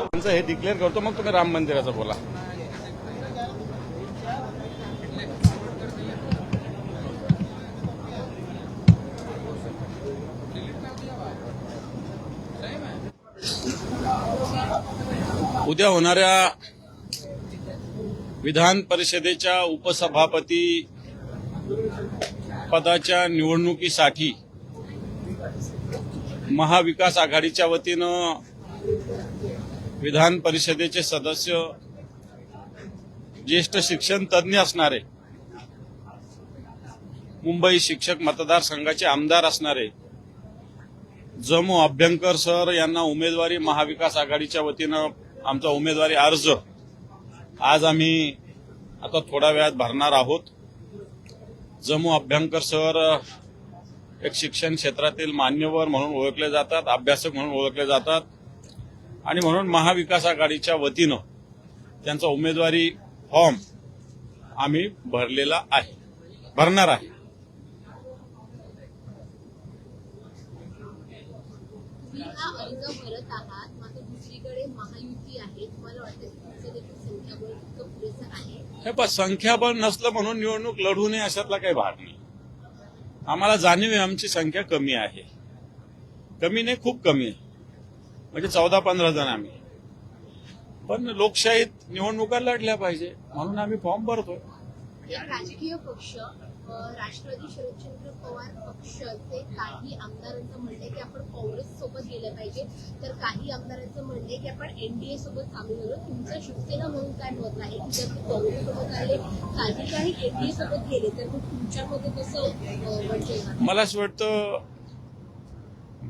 त्यांचं हे डिक्लेअर करतो, मग तुम्ही राम मंदिराचं बोला. उद्या होणाऱ्या विधान परिषदेच्या उपसभापती पदाच्या निवडणुकीसाठी महाविकास आघाडीच्या वतीनं विधान परिषदेचे सदस्य, ज्येष्ठ शिक्षण तज्ज्ञ असणारे, मुंबई शिक्षक मतदारसंघाचे आमदार असणारे जमू अभ्यंकर सर यांना उमेदवारी महाविकास आघाडीच्या वतीनं आमचा उमेदवारी अर्ज आज आम्ही आता थोड्या वेळात भरणार आहोत. जमू अभ्यंकर सर एक शिक्षण क्षेत्रातील मान्यवर म्हणून ओळखले जातात, अभ्यासक म्हणून ओळखले जातात आणि म्हणून महाविकास आघाडीच्या वतीनं त्यांचा उमेदवारी फॉर्म आम्ही भरणार आहे. अर्ज भरत आहात, मात्र दुसरीकडे महायुती आहे. तुम्हाला वाटतं तुमचं देखील संख्याबळ इतकं पुरेसं आहे? हे पण संख्याबळ नसलं म्हणून निवडणूक लढू नये अशातला काही भाग नाही. आम्हाला जाणीव आहे आमची संख्या कमी आहे. कमी नाही, खूप कमी आहे. म्हणजे 14-15 जण आम्ही. पण लोकशाहीत निवडणुका लढल्या पाहिजे म्हणून आम्ही फॉर्म भरतोय. एक राजकीय पक्ष, राष्ट्रवादी शरदचंद्र पवार पक्षाचे काही आमदारांचं म्हणणं आहे की आपण काँग्रेस सोबत गेलं पाहिजे, तर काही आमदारांचं म्हणणं आहे की आपण एनडीए सोबत सामील झालो. तुमचं शिवसेना म्हणून काय मत आहे की जर ते काँग्रेस सोबत आले, काही एनडीए सोबत गेले, तर मग तुमच्यामध्ये कसं म्हणजे? मला असं वाटतं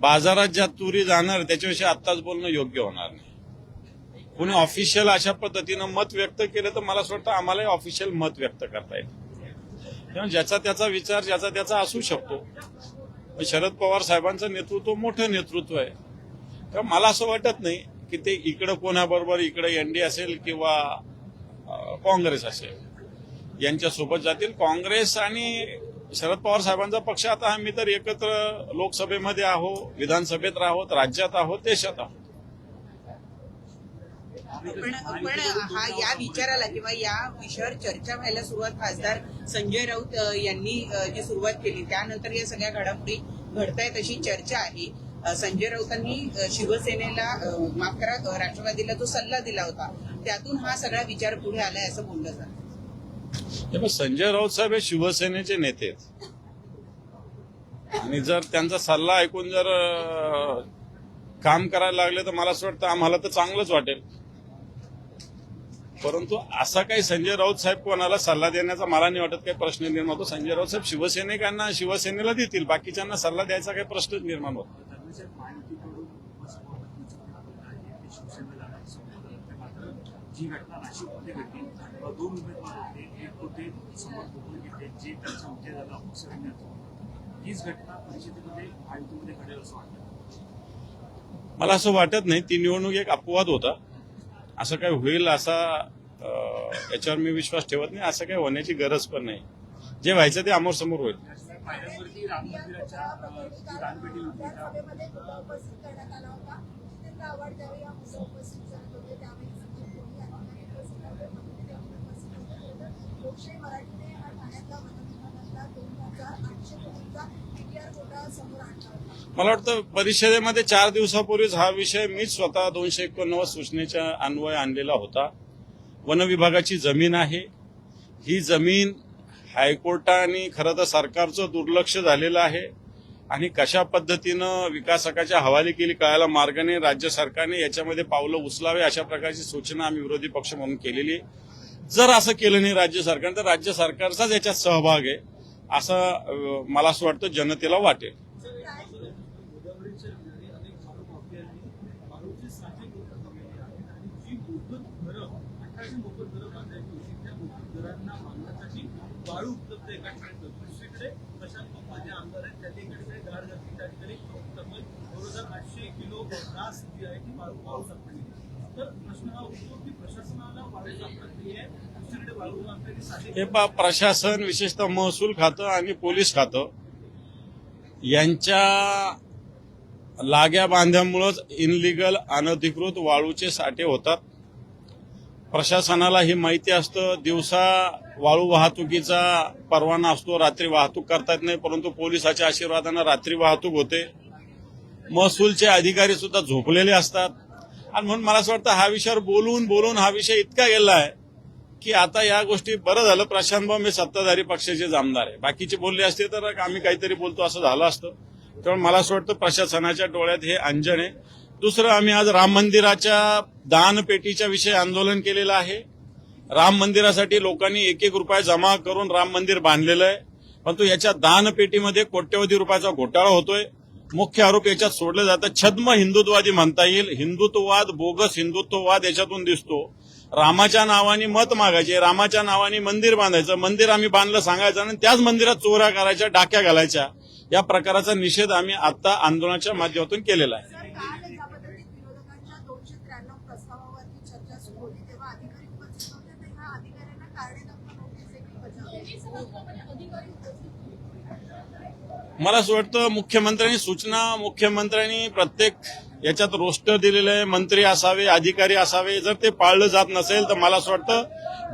बाजारात ज्या तुरी जाणार त्याच्याविषयी आत्ताच बोलणं योग्य होणार नाही. कोणी ऑफिशियल अशा पद्धतीनं मत व्यक्त केलं तर मला असं वाटतं आम्हालाही ऑफिशियल मत व्यक्त करता येईल. तेव्हा ज्याचा त्याचा विचार ज्याचा त्याचा असू शकतो. शरद पवार साहेबांचं नेतृत्व मोठं नेतृत्व आहे. तेव्हा मला असं वाटत नाही की ते इकडं कोणाबरोबर, इकडे एनडीए असेल किंवा काँग्रेस असेल यांच्यासोबत जातील. काँग्रेस आणि शरद पवार साहेबांचा पक्ष आता आम्ही तर एकत्र लोकसभेमध्ये आहोत, विधानसभेत आहोत, राज्यात आहोत, देशात आहोत. पण हा या विचाराला किंवा या विषयावर चर्चा व्हायला सुरुवात खासदार संजय राऊत यांनी जी सुरुवात केली त्यानंतर या सगळ्या घडामोडी घडतायत अशी चर्चा आहे. संजय राऊतांनी शिवसेनेला, माफ करा, राष्ट्रवादीला तो सल्ला दिला होता, त्यातून हा सगळा विचार पुढे आलाय असं बोललं जातं. संजय राऊत साहेब हे शिवसेनेचे नेते आहेत आणि जर त्यांचा सल्ला ऐकून जर काम करायला लागले तर मला असं वाटतं आम्हाला तर चांगलंच वाटेल. परंतु असा काही संजय राऊत साहेब कोणाला सल्ला देण्याचा मला नाही वाटत काही प्रश्न निर्माण होतो. संजय राऊत साहेब शिवसैनिकांना शिवसेनेला देतील, बाकीच्यांना सल्ला द्यायचा काही प्रश्नच निर्माण होतो. जी घटना नाशिकमध्ये घडली, 2 उमेदवार होते, एक होते समोर बघून घेतले जे त्यांचा विजय झाला अपक्ष राहिल्यात. हीच घटना परिषदेमध्ये महायुतीमध्ये घडेल असं वाटतं? मला असं वाटत नाही. ती निवडणूक एक अपवाद होता. असं काही होईल असा याच्यावर मी विश्वास ठेवत नाही. असं काही होण्याची गरज पण नाही. जे व्हायचं ते समोर होईल. पायऱ्यांवरती राम मंदिराच्या दानपेटी होती मला वाटतं परिषदेमध्ये 4 दिवसापूर्वीच हा विषय मीच स्वतः 289 सूचनेच्या अन्वये आणलेला होता. वन विभागाची जमीन आहे. ही जमीन हायकोर्टाने खरं तर सरकारचं दुर्लक्ष झालेलं आहे आणि कशा पद्धतीनं विकासकाच्या हवाली केली कळायला मार्ग नाही. राज्य सरकारने याच्यामध्ये पावलं उचलावे अशा प्रकारची सूचना आम्ही विरोधी पक्ष म्हणून केलेली आहे. जर असं केलं नाही राज्य सरकारने तर राज्य सरकारचाच याच्यात सहभाग आहे असं मला असं वाटतं जनतेला वाटेल. हे प्रशासन, विशेषतः महसूल खातं आणि पोलीस खातं यांच्या लाग्या बांध्यामुळेच इनलिगल अनधिकृत वाळूचे साठे होतात. प्रशासनाला ही माहिती असतं. दिवसा वाळू वाहतुकीचा परवाना असतो, रात्री वाहतूक करता येत नाही, परंतु पोलिसाच्या आशीर्वादानं रात्री वाहतूक होते. महसूलचे अधिकारी सुद्धा झोपलेले असतात. आणि म्हणून मला असं वाटतं हा विषयावर बोलून हा विषय इतका गेला आहे की आता या गोष्टी बरं झालं प्रशांत भाऊ मी सत्ताधारी पक्षाचे आमदार आहे, बाकीचे बोलले असते तर आम्ही काहीतरी बोलतो असं झालं असतं. त्यामुळे मला असं वाटतं प्रशासनाच्या डोळ्यात हे अंजन आहे. दुसरं, आम्ही आज राम मंदिराच्या दानपेटीच्या विषयी आंदोलन केलेलं आहे. राम मंदिरासाठी लोकांनी 1-1 रुपया जमा करून राम मंदिर बांधलेलं आहे, परंतु याच्या दानपेटीमध्ये कोट्यवधी रुपयाचा घोटाळा होतोय. मुख्य आरोप याच्यात सोडले जातात. छद्म हिंदुत्ववादी म्हणता येईल. हिंदुत्ववाद, बोगस हिंदुत्ववाद याच्यातून दिसतो. रामाच्या नावाने मत मागायचे, रामाच्या नावाने मंदिर बांधायचं, मंदिर आम्ही बांधलं सांगायचं आणि त्याच मंदिरात चोऱ्या करायच्या, डाक्या घालायच्या. या प्रकाराचा निषेध आम्ही आता आंदोलनाच्या माध्यमातून केलेला आहे. सर, काल ज्या पद्धतीत विरोधकांच्या 293 प्रस्तावावरती चर्चा सुरू होती तेव्हा अधिकारी उपस्थित होते, तेव्हा अधिकाऱ्यांना कारणे नोटीस देखील बजावली. मला असं वाटतं मुख्यमंत्र्यांनी प्रत्येक याच्यात रोस्टर दिलेलं आहे. मंत्री असावे, अधिकारी असावे. जर ते पाळलं जात नसेल तर मला असं वाटतं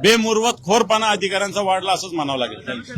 बेमुरवत खोरपणा अधिकाऱ्यांचा वाढला असंच म्हणावं लागेल. थँक्यू.